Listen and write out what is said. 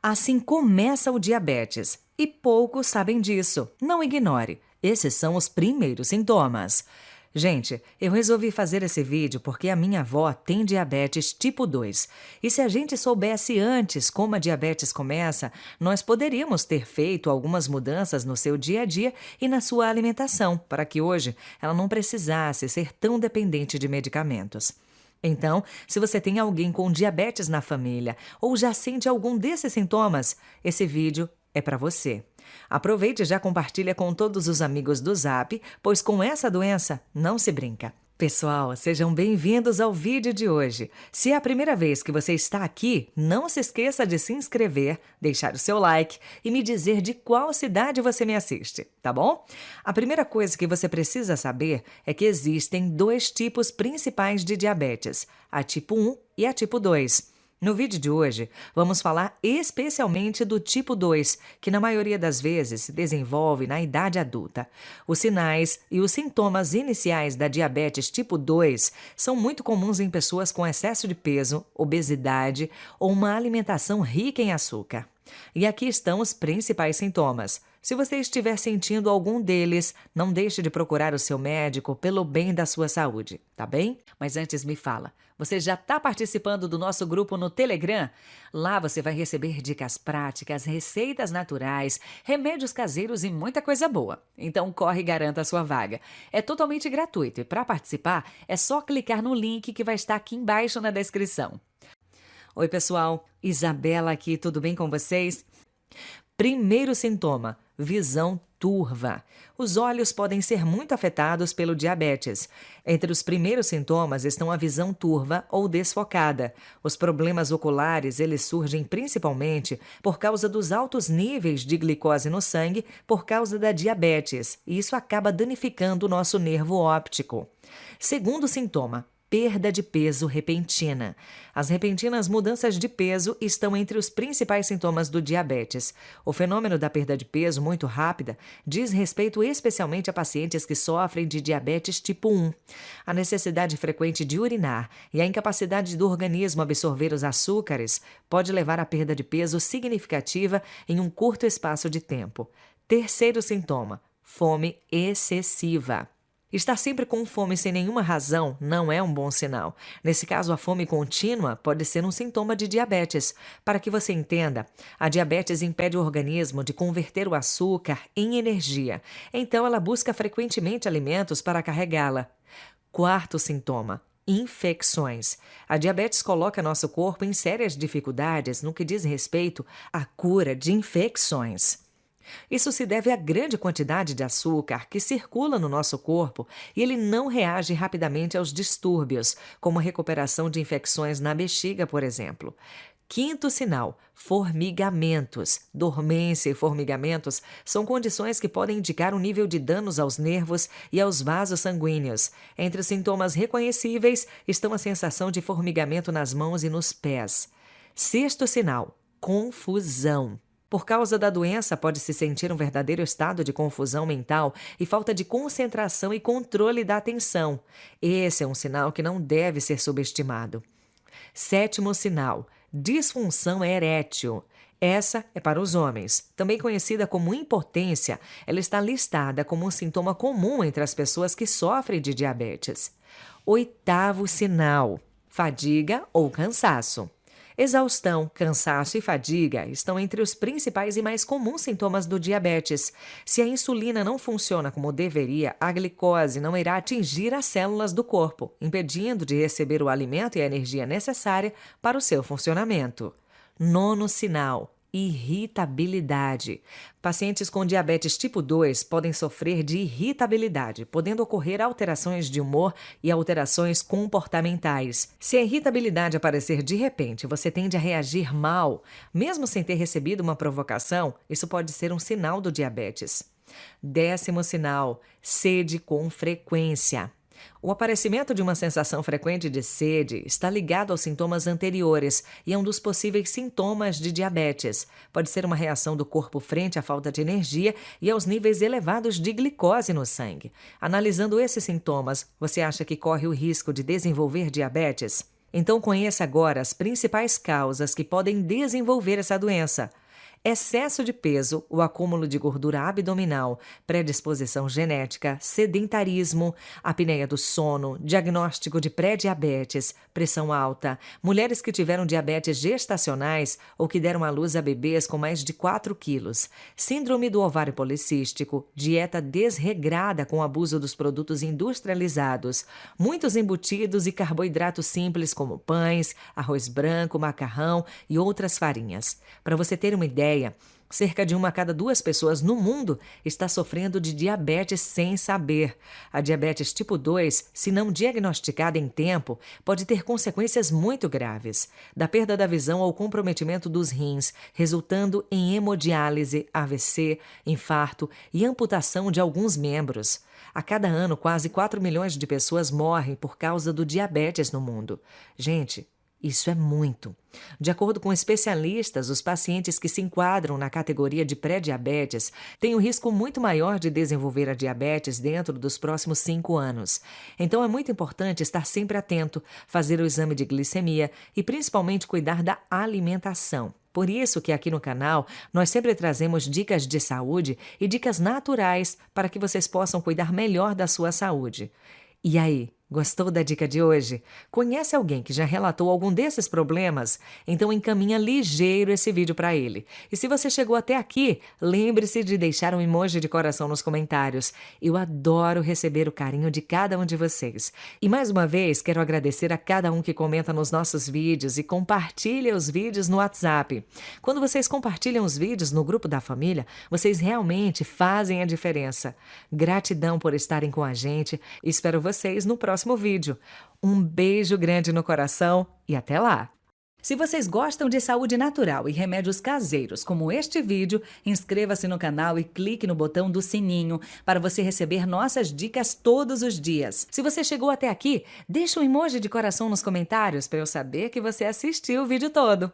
Assim começa o diabetes e poucos sabem disso. Não ignore, esses são os primeiros sintomas. Gente, eu resolvi fazer esse vídeo porque a minha avó tem diabetes tipo 2. E se a gente soubesse antes como a diabetes começa, nós poderíamos ter feito algumas mudanças no seu dia a dia e na sua alimentação, para que hoje ela não precisasse ser tão dependente de medicamentos. Então, se você tem alguém com diabetes na família ou já sente algum desses sintomas, esse vídeo é para você. Aproveite e já compartilha com todos os amigos do Zap, pois com essa doença não se brinca. Pessoal, sejam bem-vindos ao vídeo de hoje. Se é a primeira vez que você está aqui, não se esqueça de se inscrever, deixar o seu like e me dizer de qual cidade você me assiste, tá bom? A primeira coisa que você precisa saber é que existem dois tipos principais de diabetes, a tipo 1 e a tipo 2. No vídeo de hoje, vamos falar especialmente do tipo 2, que na maioria das vezes se desenvolve na idade adulta. Os sinais e os sintomas iniciais da diabetes tipo 2 são muito comuns em pessoas com excesso de peso, obesidade ou uma alimentação rica em açúcar. E aqui estão os principais sintomas. Se você estiver sentindo algum deles, não deixe de procurar o seu médico pelo bem da sua saúde, tá bem? Mas antes me fala, você já está participando do nosso grupo no Telegram? Lá você vai receber dicas práticas, receitas naturais, remédios caseiros e muita coisa boa. Então corre e garanta a sua vaga. É totalmente gratuito e para participar é só clicar no link que vai estar aqui embaixo na descrição. Oi pessoal, Isabela aqui, tudo bem com vocês? Primeiro sintoma, visão turva. Os olhos podem ser muito afetados pelo diabetes. Entre os primeiros sintomas estão a visão turva ou desfocada. Os problemas oculares, eles surgem principalmente por causa dos altos níveis de glicose no sangue por causa da diabetes, e isso acaba danificando o nosso nervo óptico. Segundo sintoma, perda de peso repentina. As repentinas mudanças de peso estão entre os principais sintomas do diabetes. O fenômeno da perda de peso muito rápida diz respeito especialmente a pacientes que sofrem de diabetes tipo 1. A necessidade frequente de urinar e a incapacidade do organismo absorver os açúcares pode levar à perda de peso significativa em um curto espaço de tempo. Terceiro sintoma, fome excessiva. Estar sempre com fome sem nenhuma razão não é um bom sinal. Nesse caso, a fome contínua pode ser um sintoma de diabetes. Para que você entenda, a diabetes impede o organismo de converter o açúcar em energia. Então, ela busca frequentemente alimentos para carregá-la. Quarto sintoma, infecções. A diabetes coloca nosso corpo em sérias dificuldades no que diz respeito à cura de infecções. Isso se deve à grande quantidade de açúcar que circula no nosso corpo e ele não reage rapidamente aos distúrbios, como recuperação de infecções na bexiga, por exemplo. Quinto sinal, formigamentos. Dormência e formigamentos são condições que podem indicar um nível de danos aos nervos e aos vasos sanguíneos. Entre os sintomas reconhecíveis estão a sensação de formigamento nas mãos e nos pés. Sexto sinal, confusão. Por causa da doença, pode-se sentir um verdadeiro estado de confusão mental e falta de concentração e controle da atenção. Esse é um sinal que não deve ser subestimado. Sétimo sinal, disfunção erétil. Essa é para os homens. Também conhecida como impotência, ela está listada como um sintoma comum entre as pessoas que sofrem de diabetes. Oitavo sinal, fadiga ou cansaço. Exaustão, cansaço e fadiga estão entre os principais e mais comuns sintomas do diabetes. Se a insulina não funciona como deveria, a glicose não irá atingir as células do corpo, impedindo de receber o alimento e a energia necessária para o seu funcionamento. Nono sinal, irritabilidade. Pacientes com diabetes tipo 2 podem sofrer de irritabilidade, podendo ocorrer alterações de humor e alterações comportamentais. Se a irritabilidade aparecer de repente, você tende a reagir mal, mesmo sem ter recebido uma provocação, isso pode ser um sinal do diabetes. Décimo sinal, sede com frequência. O aparecimento de uma sensação frequente de sede está ligado aos sintomas anteriores e é um dos possíveis sintomas de diabetes. Pode ser uma reação do corpo frente à falta de energia e aos níveis elevados de glicose no sangue. Analisando esses sintomas, você acha que corre o risco de desenvolver diabetes? Então conheça agora as principais causas que podem desenvolver essa doença. Excesso de peso, o acúmulo de gordura abdominal, predisposição genética, sedentarismo, apneia do sono, diagnóstico de pré-diabetes, pressão alta, mulheres que tiveram diabetes gestacionais ou que deram à luz a bebês com mais de 4 quilos, síndrome do ovário policístico, dieta desregrada com abuso dos produtos industrializados, muitos embutidos e carboidratos simples como pães, arroz branco, macarrão e outras farinhas. Para você ter uma ideia, cerca de 1 a cada 2 pessoas no mundo está sofrendo de diabetes sem saber. A diabetes tipo 2, se não diagnosticada em tempo, pode ter consequências muito graves, da perda da visão ao comprometimento dos rins, resultando em hemodiálise, AVC, infarto e amputação de alguns membros. A cada ano, quase 4 milhões de pessoas morrem por causa do diabetes no mundo. Gente, isso é muito. De acordo com especialistas, os pacientes que se enquadram na categoria de pré-diabetes têm um risco muito maior de desenvolver a diabetes dentro dos próximos 5 anos. Então é muito importante estar sempre atento, fazer o exame de glicemia e principalmente cuidar da alimentação. Por isso que aqui no canal nós sempre trazemos dicas de saúde e dicas naturais para que vocês possam cuidar melhor da sua saúde. E aí? Gostou da dica de hoje? Conhece alguém que já relatou algum desses problemas? Então encaminha ligeiro esse vídeo para ele. E se você chegou até aqui, lembre-se de deixar um emoji de coração nos comentários. Eu adoro receber o carinho de cada um de vocês. E mais uma vez, quero agradecer a cada um que comenta nos nossos vídeos e compartilha os vídeos no WhatsApp. Quando vocês compartilham os vídeos no grupo da família, vocês realmente fazem a diferença. Gratidão por estarem com a gente. Espero vocês no próximo vídeo. Um beijo grande no coração e até lá! Se vocês gostam de saúde natural e remédios caseiros como este vídeo, inscreva-se no canal e clique no botão do sininho para você receber nossas dicas todos os dias. Se você chegou até aqui, deixa um emoji de coração nos comentários para eu saber que você assistiu o vídeo todo.